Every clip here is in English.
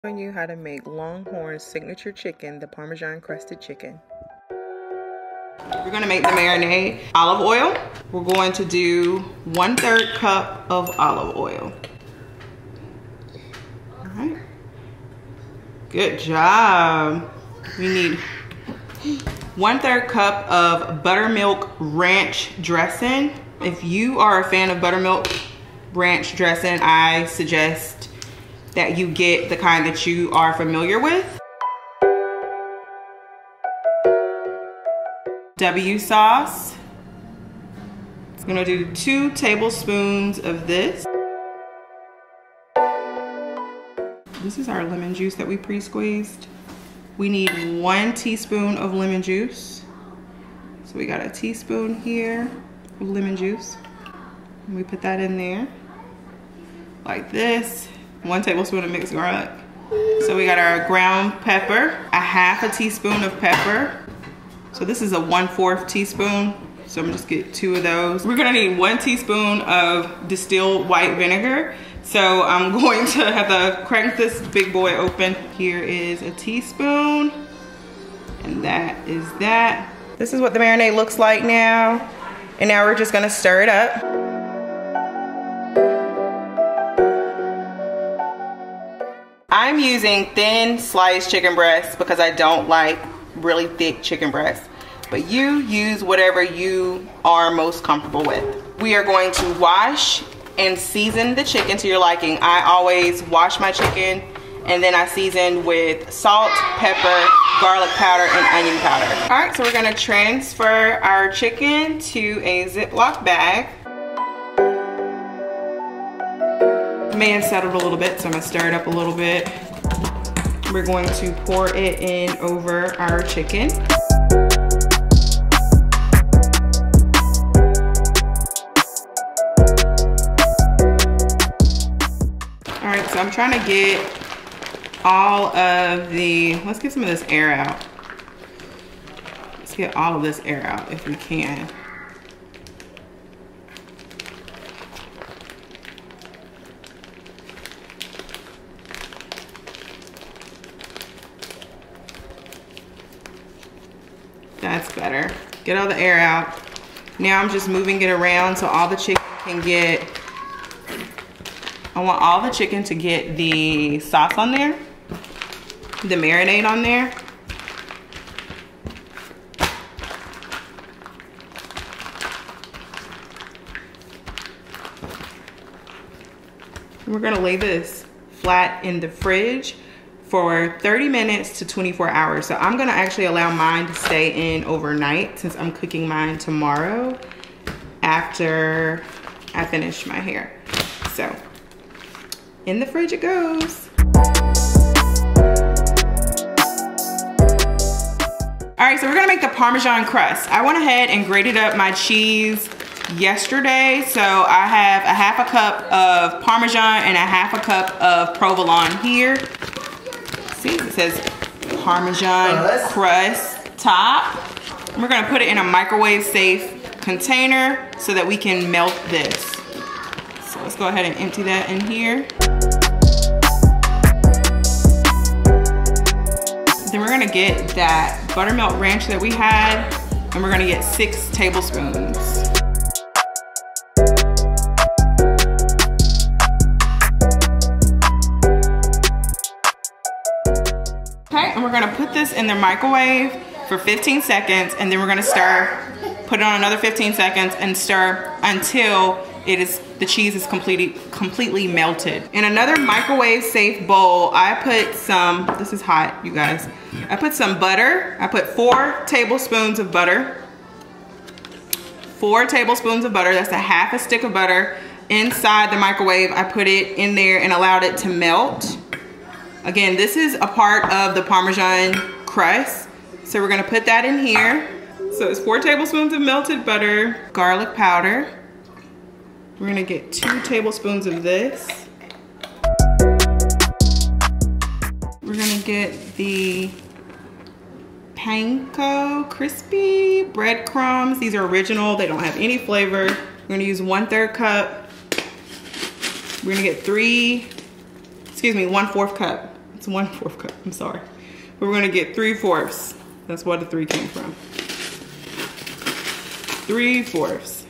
Showing you how to make Longhorn signature chicken, the Parmesan Crusted Chicken. We're gonna make the marinade. Olive oil. We're going to do 1/3 cup of olive oil. All right. Good job. We need 1/3 cup of buttermilk ranch dressing. If you are a fan of buttermilk ranch dressing, I suggest that you get the kind that you are familiar with. W sauce. I'm gonna do 2 tablespoons of this. This is our lemon juice that we pre-squeezed. We need 1 teaspoon of lemon juice. So we got a teaspoon here of lemon juice. And we put that in there like this. 1 tablespoon of mixed garlic. So we got our ground pepper, a 1/2 teaspoon of pepper. So this is a 1/4 teaspoon. So I'm gonna just get 2 of those. We're gonna need 1 teaspoon of distilled white vinegar. So I'm going to have to crank this big boy open. Here is a teaspoon, and that is that. This is what the marinade looks like now. And now we're just gonna stir it up. I'm using thin sliced chicken breasts because I don't like really thick chicken breasts. But you use whatever you are most comfortable with. We are going to wash and season the chicken to your liking. I always wash my chicken and then I season with salt, pepper, garlic powder, and onion powder. All right, so we're gonna transfer our chicken to a Ziploc bag. It may have settled a little bit, so I'm gonna stir it up a little bit. We're going to pour it in over our chicken. All right, so I'm trying to get all of the, let's get some of this air out. Let's get all of this air out if we can. That's better. Get all the air out. Now I'm just moving it around so all the chicken can get, I want all the chicken to get the sauce on there, the marinade on there. We're gonna lay this flat in the fridge for 30 minutes to 24 hours. So I'm gonna actually allow mine to stay in overnight since I'm cooking mine tomorrow after I finish my hair. So in the fridge it goes. All right, so we're gonna make the Parmesan crust. I went ahead and grated up my cheese yesterday. So I have a 1/2 cup of Parmesan and a 1/2 cup of provolone here. See, it says Parmesan crust top. We're gonna put it in a microwave safe container so that we can melt this. So let's go ahead and empty that in here. Then we're gonna get that buttermilk ranch that we had, and we're gonna get 6 tablespoons. Okay, and we're gonna put this in the microwave for 15 seconds, and then we're gonna stir, put it on another 15 seconds, and stir until the cheese is completely melted. In another microwave safe bowl, I put some, this is hot, you guys. I put some butter. I put 4 tablespoons of butter. 4 tablespoons of butter, that's a 1/2 stick of butter. Inside the microwave, I put it in there and allowed it to melt. Again, this is a part of the Parmesan crust. So we're gonna put that in here. So it's 4 tablespoons of melted butter, garlic powder. We're gonna get 2 tablespoons of this. We're gonna get the panko crispy breadcrumbs. These are original, they don't have any flavor. We're gonna use 1/3 cup. We're gonna get 1/4 cup It's 1/4 cup, I'm sorry. But we're gonna get 3/4. That's where the 3 came from. 3/4.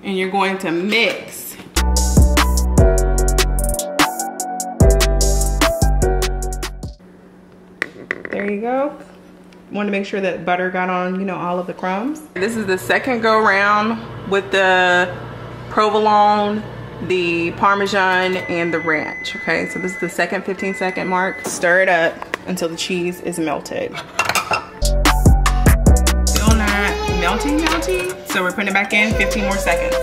And you're going to mix. There you go. Want to make sure that butter got on, you know, all of the crumbs. This is the second go round with the provolone, the Parmesan, and the ranch. Okay, so this is the second 15-second mark. Stir it up until the cheese is melted. Still not melty, so we're putting it back in 15 more seconds.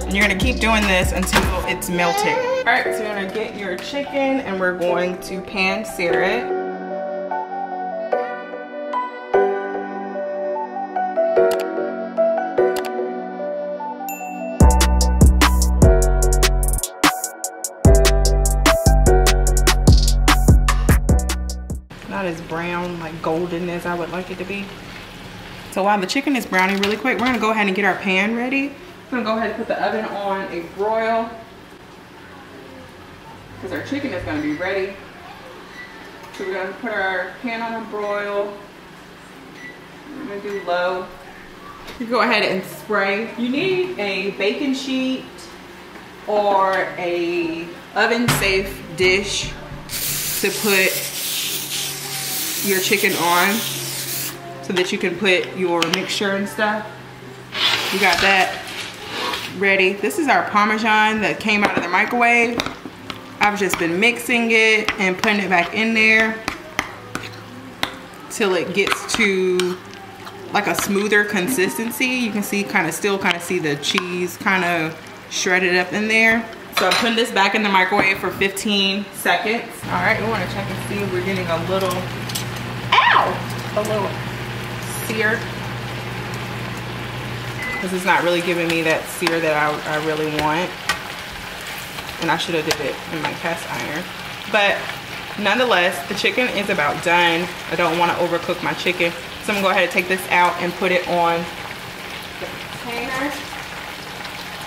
And you're gonna keep doing this until it's melting. All right, so you're gonna get your chicken and we're going to pan sear it. Not as brown, like golden as I would like it to be. So while the chicken is browning really quick, we're gonna go ahead and get our pan ready. We're gonna go ahead and put the oven on a broil because our chicken is gonna be ready. So we're gonna put our pan on a broil. We're gonna do low. You go ahead and spray. You need a baking sheet or a oven safe dish to put your chicken on so that you can put your mixture and stuff. You got that ready. This is our Parmesan that came out of the microwave. I've just been mixing it and putting it back in there till it gets to like a smoother consistency. You can see still see the cheese kind of shredded up in there. So I'm putting this back in the microwave for 15 seconds. All right, we want to check and see if we're getting a little sear, because it's not really giving me that sear that I really want, and I should have did it in my cast iron. But nonetheless, the chicken is about done. I don't want to overcook my chicken, so I'm gonna go ahead and take this out and put it on the container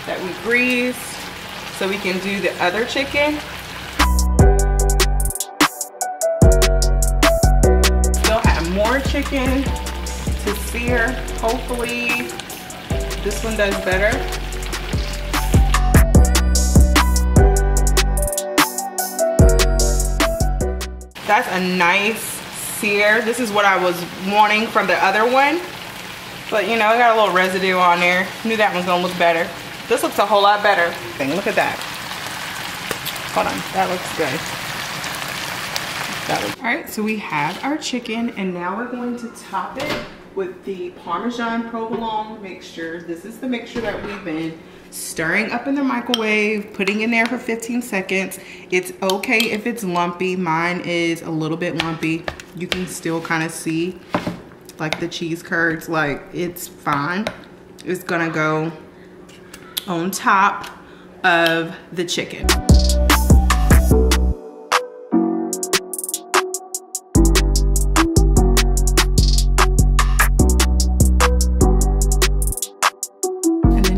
that we greased so we can do the other chicken. More chicken to sear. Hopefully this one does better. That's a nice sear. This is what I was wanting from the other one, but you know, it got a little residue on there. Knew that one's gonna look better. This looks a whole lot better. Look at that. Hold on, that looks good. All right, so we have our chicken, and now we're going to top it with the Parmesan provolone mixture. This is the mixture that we've been stirring up in the microwave, putting in there for 15 seconds. It's okay if it's lumpy. Mine is a little bit lumpy. You can still kind of see like the cheese curds, like it's fine. It's gonna go on top of the chicken.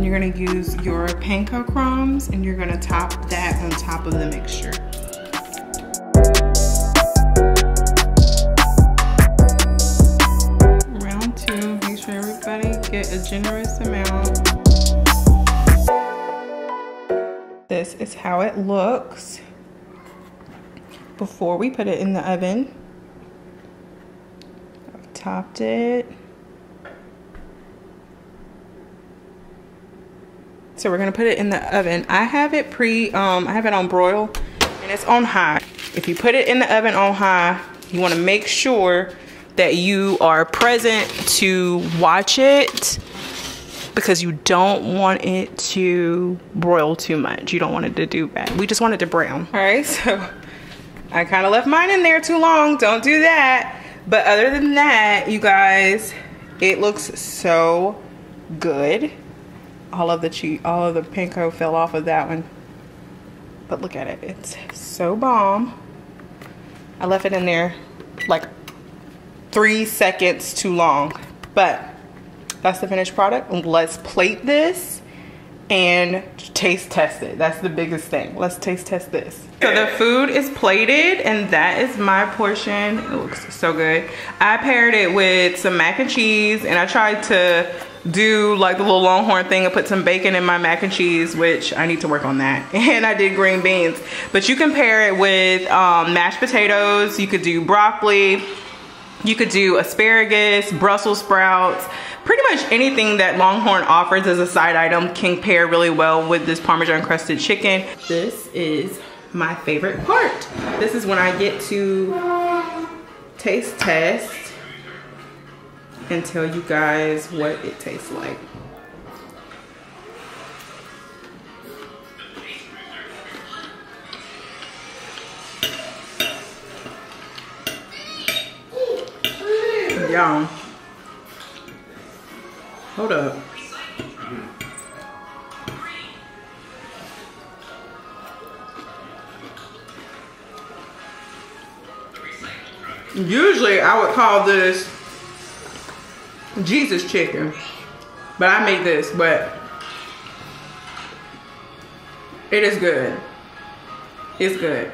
You're gonna use your panko crumbs and you're gonna top that on top of the mixture. Round 2, make sure everybody get a generous amount. This is how it looks before we put it in the oven. I've topped it. So we're gonna put it in the oven. I have it I have it on broil and it's on high. If you put it in the oven on high, you wanna make sure that you are present to watch it, because you don't want it to broil too much. You don't want it to do bad. We just want it to brown. All right, so I kind of left mine in there too long. Don't do that. But other than that, you guys, it looks so good. All of the panko fell off of that one. But look at it, it's so bomb. I left it in there like 3 seconds too long. But that's the finished product. Let's plate this and taste test it. That's the biggest thing. Let's taste test this. So the food is plated and that is my portion. It looks so good. I paired it with some mac and cheese and I tried to do like the little Longhorn thing and put some bacon in my mac and cheese, which I need to work on that. And I did green beans. But you can pair it with mashed potatoes. You could do broccoli. You could do asparagus, Brussels sprouts. Pretty much anything that Longhorn offers as a side item can pair really well with this Parmesan Crusted Chicken. This is my favorite part. This is when I get to taste test and tell you guys what it tastes like. Yum. Hold up. Usually I would call this Jesus chicken, but I made this, but it is good. It's good.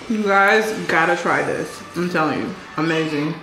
You guys gotta try this. I'm telling you, amazing.